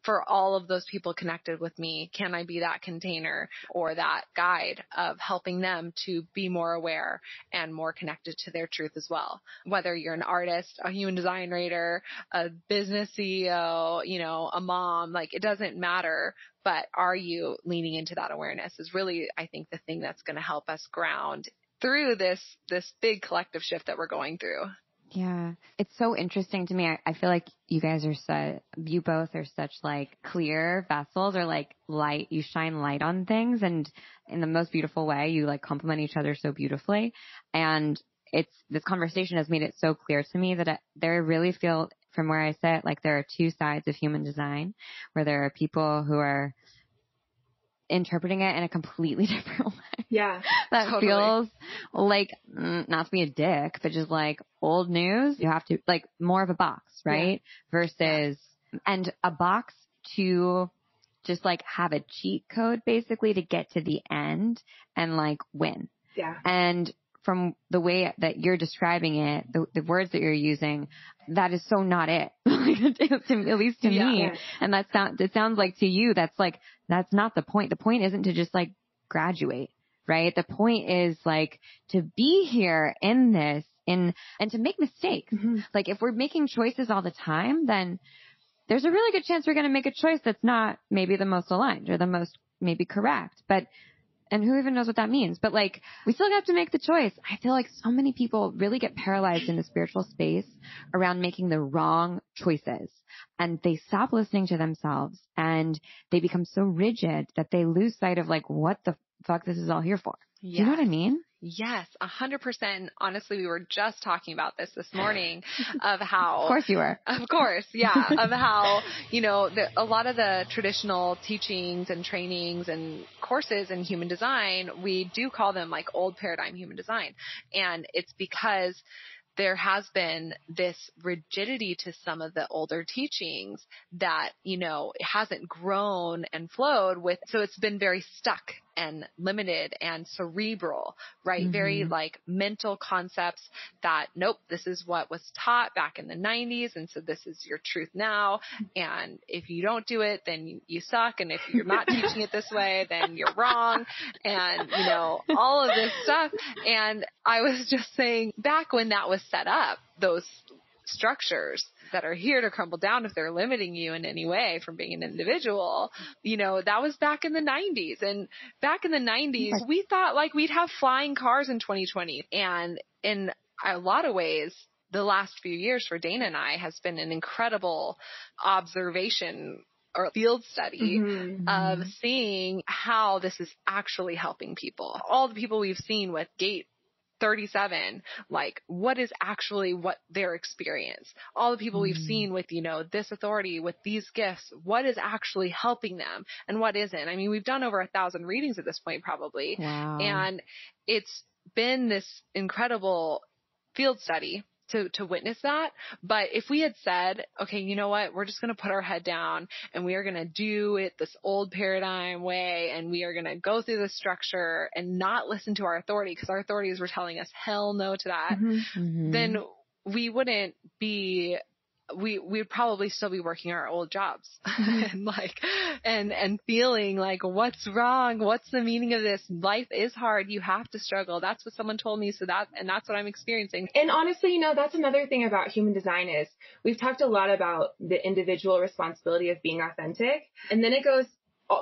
Speaker 3: for all of those people connected with me, can I be that container or that guide of helping them to be more aware and more connected to their truth as well? Whether you're an artist, a human design reader, a business CEO, you know, a mom, like it doesn't matter, but are you leaning into that awareness is really, I think, the thing that's going to help us ground through this big collective shift that we're going through.
Speaker 1: Yeah. It's so interesting to me. I feel like you guys are you both are such like clear vessels, or like light. You shine light on things, and in the most beautiful way, you like complement each other so beautifully. And this conversation has made it so clear to me that there really feel, from where I sit, like there are two sides of human design, where there are people who are interpreting it in a completely different way.
Speaker 2: Yeah.
Speaker 1: That
Speaker 2: totally.
Speaker 1: feels like, not to be a dick, but just like old news. You have to, like, more of a box, right? Versus, and a box to just like have a cheat code basically to get to the end and like win.
Speaker 2: Yeah.
Speaker 1: And from the way that you're describing it, the words that you're using, that is so not it. At least to me. Yeah. And it sounds like to you, that's not the point. The point isn't to just like graduate, right? The point is like to be here in this and to make mistakes. Mm-hmm. Like if we're making choices all the time, then there's a really good chance we're going to make a choice that's not maybe the most aligned or the most maybe correct. But And who even knows what that means? But like, we still have to make the choice. I feel like so many people really get paralyzed in the spiritual space around making the wrong choices. And they stop listening to themselves and they become so rigid that they lose sight of like what the fuck this is all here for.
Speaker 3: Yes.
Speaker 1: Do you know what I mean?
Speaker 3: Yes, 100%. Honestly, we were just talking about this morning of how,
Speaker 1: Of course you were.
Speaker 3: Of course. Yeah. Of how, a lot of the traditional teachings and trainings and courses in human design, we do call them like old paradigm human design. And it's because there has been this rigidity to some of the older teachings that, it hasn't grown and flowed with. So it's been very stuck and limited and cerebral, right? Mm-hmm. Very like mental concepts that, nope, this is what was taught back in the 90s. And so this is your truth now. And if you don't do it, then you suck. And if you're not teaching it this way, then you're wrong. And, all of this stuff. And I was just saying back when that was set up, those structures that are here to crumble down if they're limiting you in any way from being an individual, that was back in the 90s. And back in the 90s, we thought like we'd have flying cars in 2020. And in a lot of ways, the last few years for Dana and I has been an incredible observation or field study of seeing how this is actually helping people. All the people we've seen with Gate 37, like what is actually what their experience, all the people we've seen with, this authority, with these gifts, what is actually helping them and what isn't. I mean, we've done over 1,000 readings at this point, probably.
Speaker 1: Wow.
Speaker 3: And it's been this incredible field study to witness that. But if we had said, okay, you know what, we're just going to put our head down and we are going to do it this old paradigm way, and we are going to go through the structure and not listen to our authority because our authorities were telling us hell no to that, then we wouldn't be, we'd probably still be working our old jobs and feeling like, what's wrong? What's the meaning of this? Life is hard. You have to struggle. That's what someone told me. And that's what I'm experiencing.
Speaker 2: And honestly, that's another thing about human design is we've talked a lot about the individual responsibility of being authentic. And then it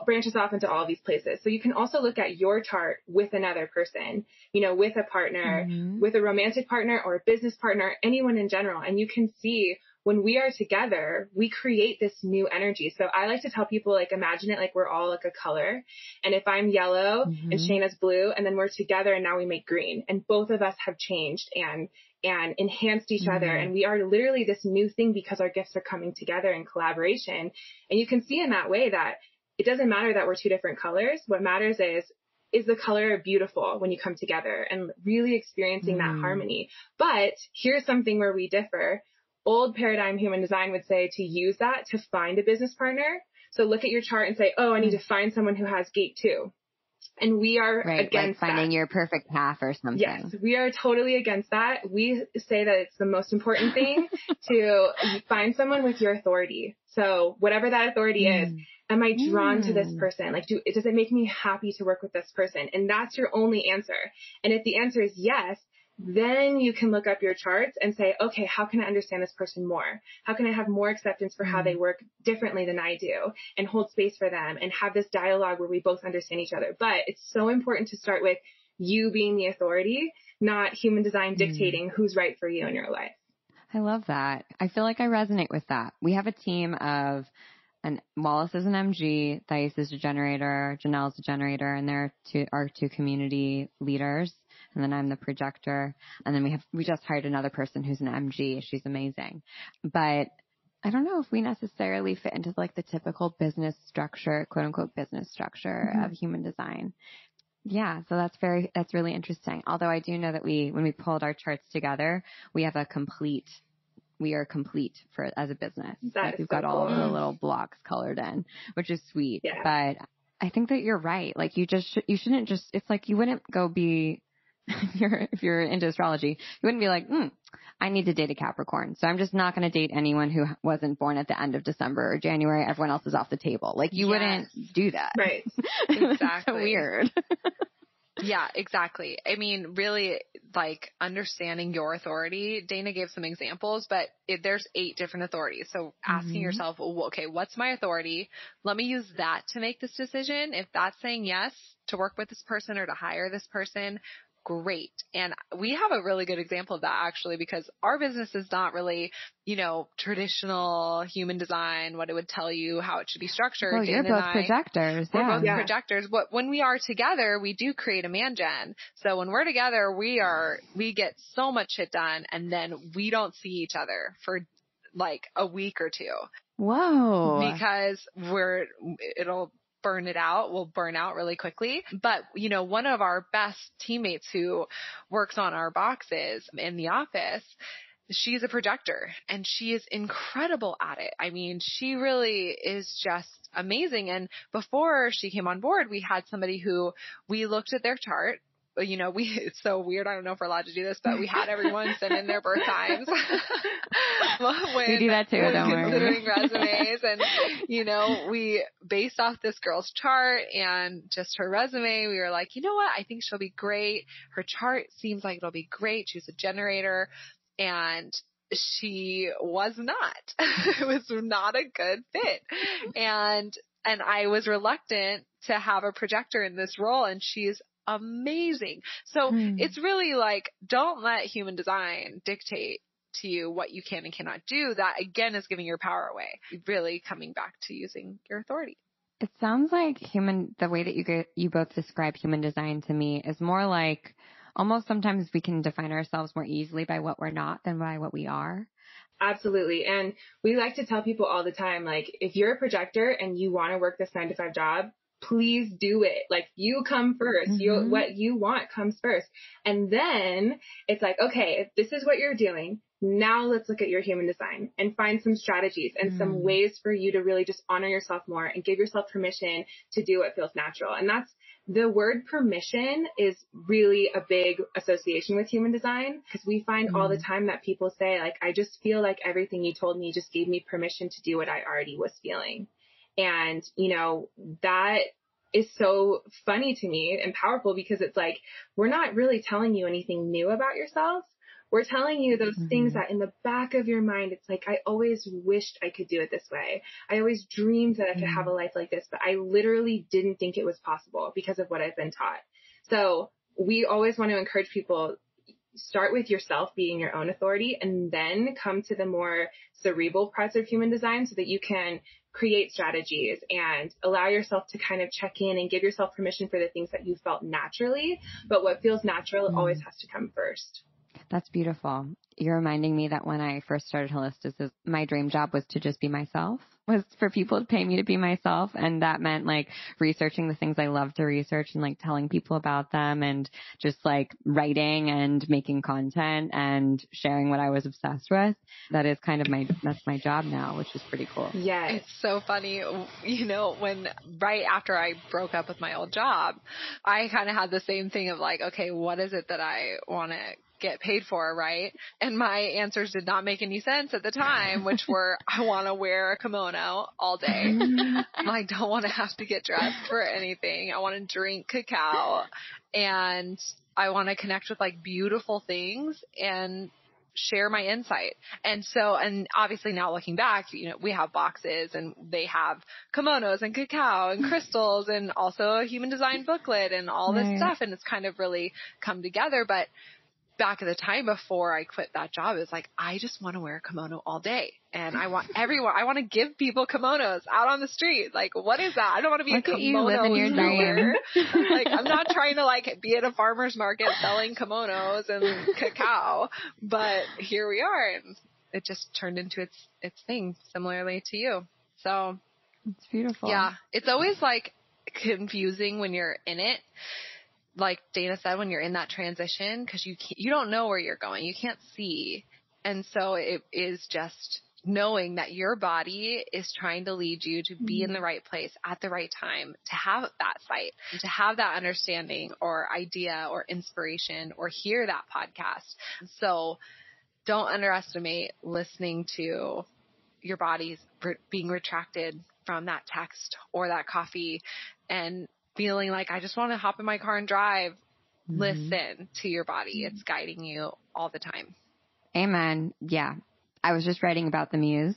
Speaker 2: branches off into all these places. So you can also look at your chart with another person, with a partner, with a romantic partner or a business partner, anyone in general. And you can see when we are together, we create this new energy. So I like to tell people, like, imagine it like we're all like a color. And if I'm yellow and Shana's blue, and then we're together and now we make green, and both of us have changed and enhanced each other. And we are literally this new thing because our gifts are coming together in collaboration. And you can see in that way that it doesn't matter that we're two different colors. What matters is the color beautiful when you come together and really experiencing that harmony. But here's something where we differ. Old paradigm human design would say to use that to find a business partner. So look at your chart and say, oh, I need to find someone who has gate 2. And we are against
Speaker 1: like finding
Speaker 2: that.
Speaker 1: your perfect half or something.
Speaker 2: Yes, we are totally against that. We say that it's the most important thing to find someone with your authority. So whatever that authority is, am I drawn to this person? Like, does it make me happy to work with this person? And that's your only answer. And if the answer is yes, then you can look up your charts and say, okay, how can I understand this person more? How can I have more acceptance for how they work differently than I do, and hold space for them and have this dialogue where we both understand each other? But it's so important to start with you being the authority, not human design dictating who's right for you in your life.
Speaker 1: I love that. I feel like I resonate with that. We have a team of Wallace is an MG, Thais is a generator, Janelle's a generator, and they're our two community leaders. And then I'm the projector. And then we just hired another person who's an MG. She's amazing. But I don't know if we necessarily fit into like the typical business structure, quote unquote business structure of human design. Yeah. So that's really interesting. Although I do know that when we pulled our charts together, we are complete as a business. Like we've got all of the little blocks colored in, which is sweet. Yeah. But I think that you're right. Like you shouldn't just, it's like you wouldn't go be, if you're into astrology, you wouldn't be like, I need to date a Capricorn. So I'm just not going to date anyone who wasn't born at the end of December or January. Everyone else is off the table. Like you wouldn't do that.
Speaker 2: Right.
Speaker 3: Exactly.
Speaker 1: So weird.
Speaker 3: Yeah, exactly. I mean, really like understanding your authority. Dana gave some examples, but there's 8 different authorities. So asking yourself, well, okay, what's my authority? Let me use that to make this decision. If that's saying yes to work with this person or to hire this person, great. And we have a really good example of that actually, because our business is not really, traditional human design, what it would tell you, how it should be structured.
Speaker 1: Well, you're both projectors.
Speaker 3: We're both projectors. But when we are together, we do create a man gen. So when we're together, we get so much shit done, and then we don't see each other for like a week or 2.
Speaker 1: Whoa.
Speaker 3: Because it'll we'll burn out really quickly. But, one of our best teammates who works on our boxes in the office, she's a projector and she is incredible at it. I mean, she really is just amazing. And before she came on board, we had somebody who we looked at their chart. It's so weird. I don't know if we're allowed to do this, but we had everyone send in their birth times.
Speaker 1: We do that too. Don't worry.
Speaker 3: Considering resumes, and we based off this girl's chart and just her resume, we were like, you know what? I think she'll be great. Her chart seems like it'll be great. She's a generator, and she was not. It was not a good fit, and I was reluctant to have a projector in this role, and she's amazing. So it's really like, don't let human design dictate to you what you can and cannot do. That again is giving your power away. Really coming back to using your authority.
Speaker 1: It sounds like the way that you both describe human design to me is more like almost sometimes we can define ourselves more easily by what we're not than by what we are.
Speaker 2: Absolutely. And we like to tell people all the time, like, if you're a projector and you want to work this 9-to-5 job, please do it. Like, you come first. What you want comes first. And then it's like, okay, if this is what you're doing, now let's look at your human design and find some strategies and some ways for you to really just honor yourself more and give yourself permission to do what feels natural. And that's the word permission is really a big association with human design, because we find all the time that people say, like, I just feel like everything you told me just gave me permission to do what I already was feeling. And, that is so funny to me and powerful, because it's like, we're not really telling you anything new about yourself. We're telling you those things that in the back of your mind, it's like, I always wished I could do it this way. I always dreamed that I could have a life like this, but I literally didn't think it was possible because of what I've been taught. So we always want to encourage people, start with yourself being your own authority, and then come to the more cerebral parts of human design so that you can create strategies and allow yourself to kind of check in and give yourself permission for the things that you felt naturally. But what feels natural always has to come first.
Speaker 1: That's beautiful. You're reminding me that when I first started Holisticism, my dream job was to just be myself, was for people to pay me to be myself. And that meant like researching the things I love to research and like telling people about them and just like writing and making content and sharing what I was obsessed with. That is kind of that's my job now, which is pretty cool.
Speaker 2: Yeah.
Speaker 3: It's so funny. When right after I broke up with my old job, I kind of had the same thing of like, okay, what is it that I want to get paid for, right? And my answers did not make any sense at the time, which were, I want to wear a kimono all day. I don't want to have to get dressed for anything. I want to drink cacao, and I want to connect with like beautiful things and share my insight. And obviously now looking back, we have boxes and they have kimonos and cacao and crystals and also a human design booklet and all this stuff. And it's kind of really come together. But back at the time before I quit that job, it was like, I just want to wear a kimono all day. And I want to give people kimonos out on the street. Like, what is that? I don't want to be a kimono seller. Like, I'm not trying to like be at a farmer's market selling kimonos and cacao, but here we are. And it just turned into its thing, similarly to you. So
Speaker 1: it's beautiful.
Speaker 3: Yeah. It's always like confusing when you're in it. Like Dana said, when you're in that transition, because you don't know where you're going, you can't see. And so it is just knowing that your body is trying to lead you to be in the right place at the right time, to have that sight, to have that understanding or idea or inspiration or hear that podcast. So don't underestimate listening to your body's being retracted from that text or that coffee and feeling like I just want to hop in my car and drive. listen to your body. It's guiding you all the time.
Speaker 1: Amen. Yeah. I was just writing about the muse.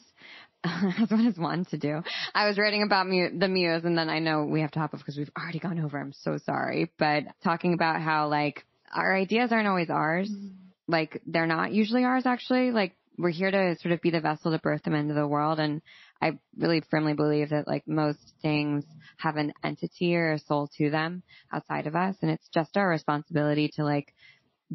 Speaker 1: That's what it's one to do. I was writing about the muse, and then I know we have to hop off because we've already gone over. I'm so sorry. But talking about how, like, our ideas aren't always ours. Like, they're not usually ours, actually. Like, we're here to sort of be the vessel to birth them into the world. And I really firmly believe that, like, most things have an entity or a soul to them outside of us. And it's just our responsibility to, like,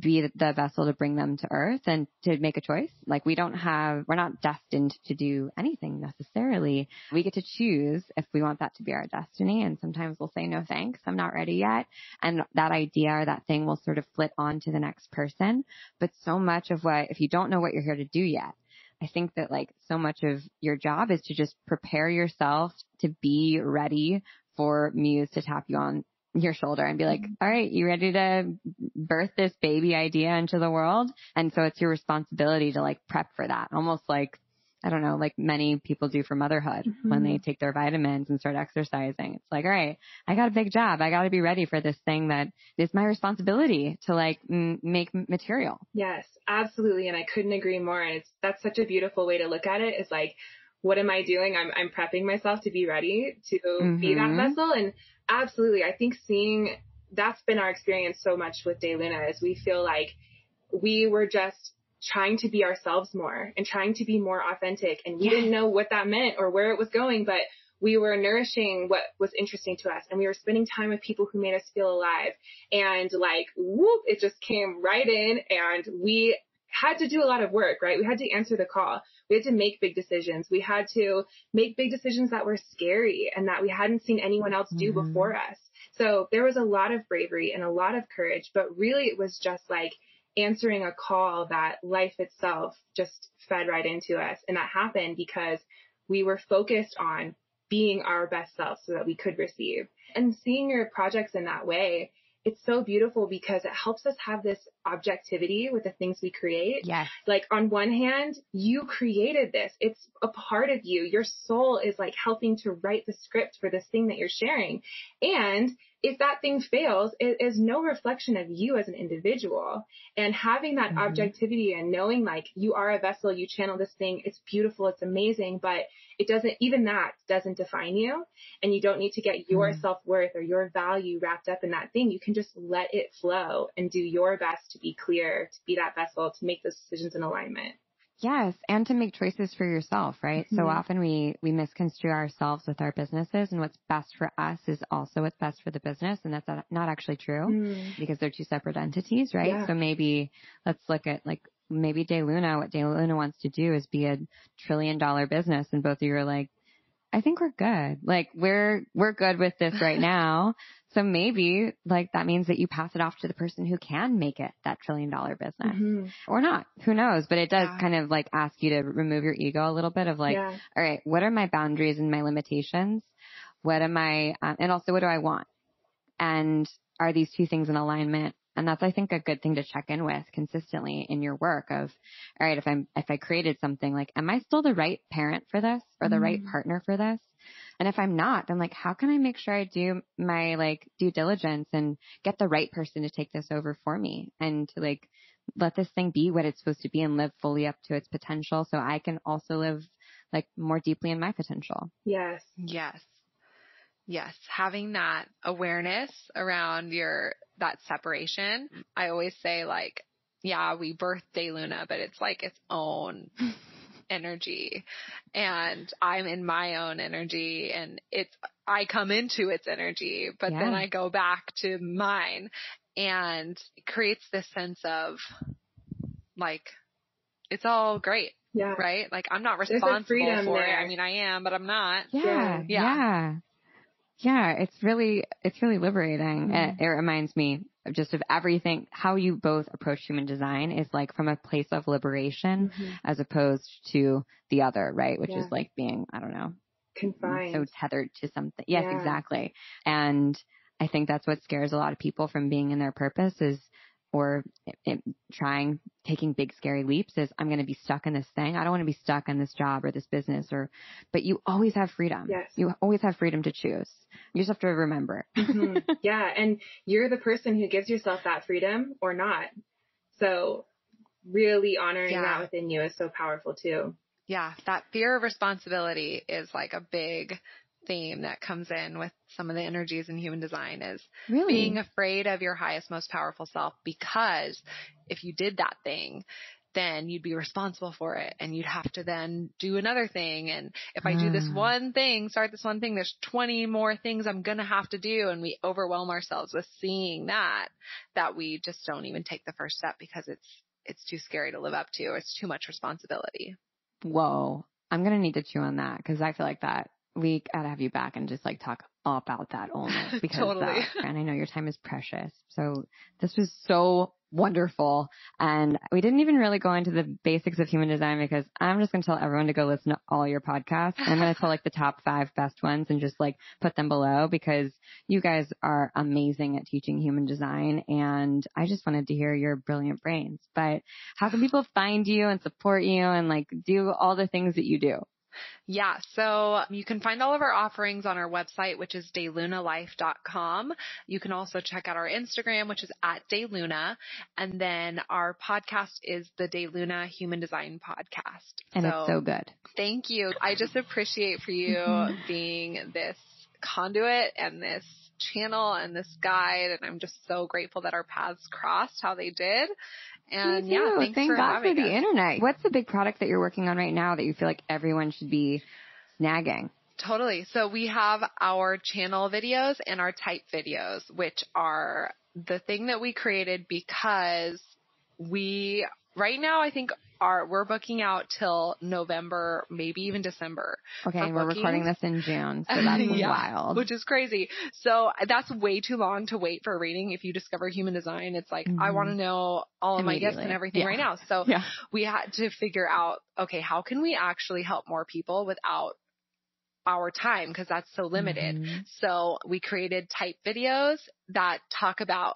Speaker 1: be the vessel to bring them to earth and to make a choice. Like, we're not destined to do anything necessarily. We get to choose if we want that to be our destiny. And sometimes we'll say, no, thanks, I'm not ready yet. And that idea or that thing will sort of flit on to the next person. But so much of if you don't know what you're here to do yet, I think that, like, so much of your job is to just prepare yourself to be ready for Muse to tap you on your shoulder and be like, all right, you ready to birth this baby idea into the world? And so it's your responsibility to, like, prep for that. Almost like, I don't know, like many people do for motherhood when they take their vitamins and start exercising. It's like, all right, I got a big job. I got to be ready for this thing that is my responsibility to, like, make material.
Speaker 2: Yes, absolutely. And I couldn't agree more. And that's such a beautiful way to look at it. Is like, what am I doing? I'm prepping myself to be ready to be that vessel. And absolutely, I think that's been our experience so much with Dayluna, is we feel like we were just trying to be ourselves more and trying to be more authentic. And we didn't know what that meant or where it was going, but we were nourishing what was interesting to us. And we were spending time with people who made us feel alive. And, like, whoop, it just came right in, and we had to do a lot of work, right? We had to answer the call. We had to make big decisions. We had to make big decisions that were scary and that we hadn't seen anyone else do before us. So there was a lot of bravery and a lot of courage, but really it was just like answering a call that life itself just fed right into us. And that happened because we were focused on being our best self so that we could receive. And seeing your projects in that way, it's so beautiful because it helps us have this objectivity with the things we create.
Speaker 1: Yes.
Speaker 2: Like, on one hand, you created this. It's a part of you. Your soul is, like, helping to write the script for this thing that you're sharing. And if that thing fails, it is no reflection of you as an individual. And having that objectivity and knowing, like, you are a vessel, you channel this thing, it's beautiful, it's amazing, but even that doesn't define you. And you don't need to get your self-worth or your value wrapped up in that thing. You can just let it flow and do your best to be clear, to be that vessel, to make those decisions in alignment.
Speaker 1: Yes, and to make choices for yourself, right? So often we misconstrue ourselves with our businesses, and what's best for us is also what's best for the business, and that's not actually true because they're two separate entities, right? Yeah. So maybe let's look at, like, maybe Dayluna, what Dayluna wants to do is be a $1 trillion business, and both of you are like, I think we're good. Like, we're good with this right now. So maybe, like, that means that you pass it off to the person who can make it that $1 trillion business or not. Who knows? But it does kind of, like, ask you to remove your ego a little bit of, like, all right, what are my boundaries and my limitations? What am I, and also what do I want? And are these two things in alignment? And that's, I think, a good thing to check in with consistently in your work of, all right, if I created something, like, am I still the right parent for this or the right partner for this? And if I'm not, then, like, how can I make sure I do my, like, due diligence and get the right person to take this over for me and to, like, let this thing be what it's supposed to be and live fully up to its potential so I can also live, like, more deeply in my potential.
Speaker 2: Yes.
Speaker 3: Yes. Yes. Having that awareness around that separation. I always say, like, yeah, we birthed Dayluna, but it's like its own energy, and I'm in my own energy, and I come into its energy, but then I go back to mine, and it creates this sense of, like, it's all great.
Speaker 2: Yeah.
Speaker 3: Right? Like, I'm not responsible for it. I mean, I am, but I'm not.
Speaker 1: Yeah, it's really liberating. It reminds me of just of everything, how you both approach human design is, like, from a place of liberation as opposed to the other, right? Which is, like, being, I don't know,
Speaker 2: confined,
Speaker 1: so tethered to something. Yes, exactly. And I think that's what scares a lot of people from being in their purpose is or taking big scary leaps is I'm going to be stuck in this thing. I don't want to be stuck in this job or this business but you always have freedom.
Speaker 2: Yes.
Speaker 1: You always have freedom to choose. You just have to remember.
Speaker 2: Yeah. And you're the person who gives yourself that freedom or not. So really honoring that within you is so powerful too.
Speaker 3: Yeah. That fear of responsibility is like a big theme that comes in with some of the energies in human design is being afraid of your highest, most powerful self, because if you did that thing, then you'd be responsible for it and you'd have to then do another thing. And if I do this one thing, start this one thing, there's 20 more things I'm going to have to do. And we overwhelm ourselves with seeing that we just don't even take the first step because it's too scary to live up to. It's too much responsibility.
Speaker 1: Whoa. I'm going to need to chew on that because I feel like that we gotta have you back and just like talk all about that only because
Speaker 3: totally.
Speaker 1: And I know your time is precious. So this was so wonderful. And we didn't even really go into the basics of human design because I'm just going to tell everyone to go listen to all your podcasts. I'm going to tell like the top 5 best ones and just like put them below because you guys are amazing at teaching human design. And I just wanted to hear your brilliant brains. But how can people find you and support you and like do all the things that you do?
Speaker 3: Yeah. So you can find all of our offerings on our website, which is daylunalife.com. You can also check out our Instagram, which is @Dayluna. And then our podcast is the Dayluna Human Design Podcast.
Speaker 1: And it's so good.
Speaker 3: Thank you. I just appreciate for you being this conduit and this channel and this guide. And I'm just so grateful that our paths crossed how they did. And thanks
Speaker 1: Thank
Speaker 3: for
Speaker 1: God
Speaker 3: having
Speaker 1: for the
Speaker 3: us.
Speaker 1: internet. What's the big product that you're working on right now that you feel like everyone should be snagging?
Speaker 3: Totally. So we have our channel videos and our type videos, which are the thing that we created because right now I think we're booking out till November, maybe even December.
Speaker 1: Okay, and we're recording this in June, so that's wild.
Speaker 3: Which is crazy. So that's way too long to wait for a reading. If you discover human design, it's like, I want to know all of my gifts and everything right now. So we had to figure out, okay, how can we actually help more people without our time because that's so limited. So we created type videos that talk about,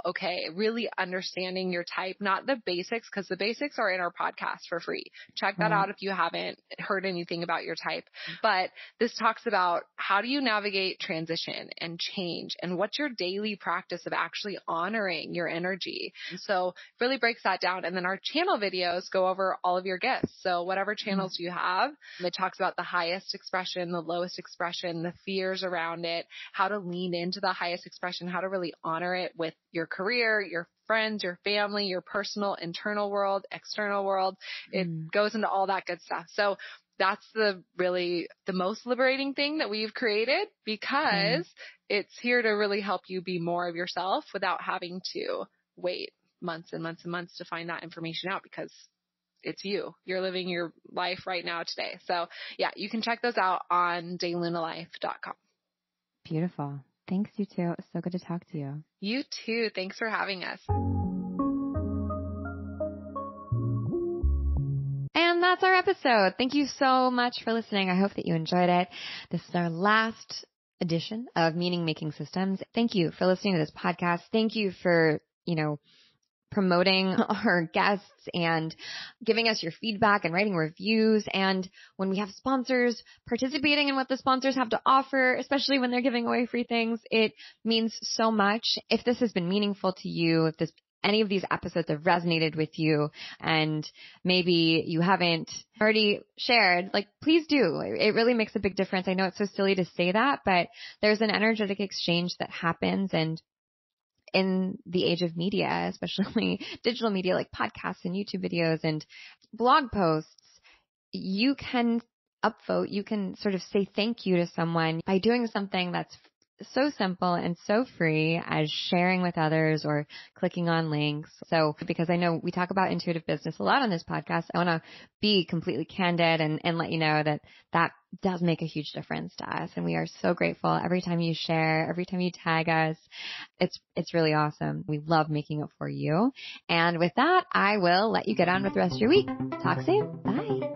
Speaker 3: really understanding your type, not the basics, because the basics are in our podcast for free. Check that out if you haven't heard anything about your type. But this talks about how do you navigate transition and change and what's your daily practice of actually honoring your energy. So really breaks that down. And then our channel videos go over all of your gifts. So whatever channels you have, it talks about the highest expression, the lowest expression, the fears around it, how to lean into the highest expression, how to really honor it with your career, your friends, your family, your personal internal world, external world. It goes into all that good stuff. So that's the most liberating thing that we've created because it's here to really help you be more of yourself without having to wait months and months and months to find that information out because it's you. You're living your life right now today. So you can check those out on daylunalife.com.
Speaker 1: Beautiful. Thanks, you too. It was so good to talk to you.
Speaker 3: You too. Thanks for having us.
Speaker 1: And that's our episode. Thank you so much for listening. I hope that you enjoyed it. This is our last edition of Meaning Making Systems. Thank you for listening to this podcast. Thank you for, promoting our guests and giving us your feedback and writing reviews. And when we have sponsors participating in what the sponsors have to offer, especially when they're giving away free things, it means so much. If this has been meaningful to you, if any of these episodes have resonated with you and maybe you haven't already shared, please do. It really makes a big difference. I know it's so silly to say that, but there's an energetic exchange that happens. And in the age of media, especially digital media like podcasts and YouTube videos and blog posts, you can upvote, you can sort of say thank you to someone by doing something that's so simple and so free as sharing with others or clicking on links. So because I know we talk about intuitive business a lot on this podcast, I want to be completely candid and let you know that does make a huge difference to us. And we are so grateful every time you share, every time you tag us. It's really awesome. We love making it for you. And with that, I will let you get on with the rest of your week. Talk soon. Bye.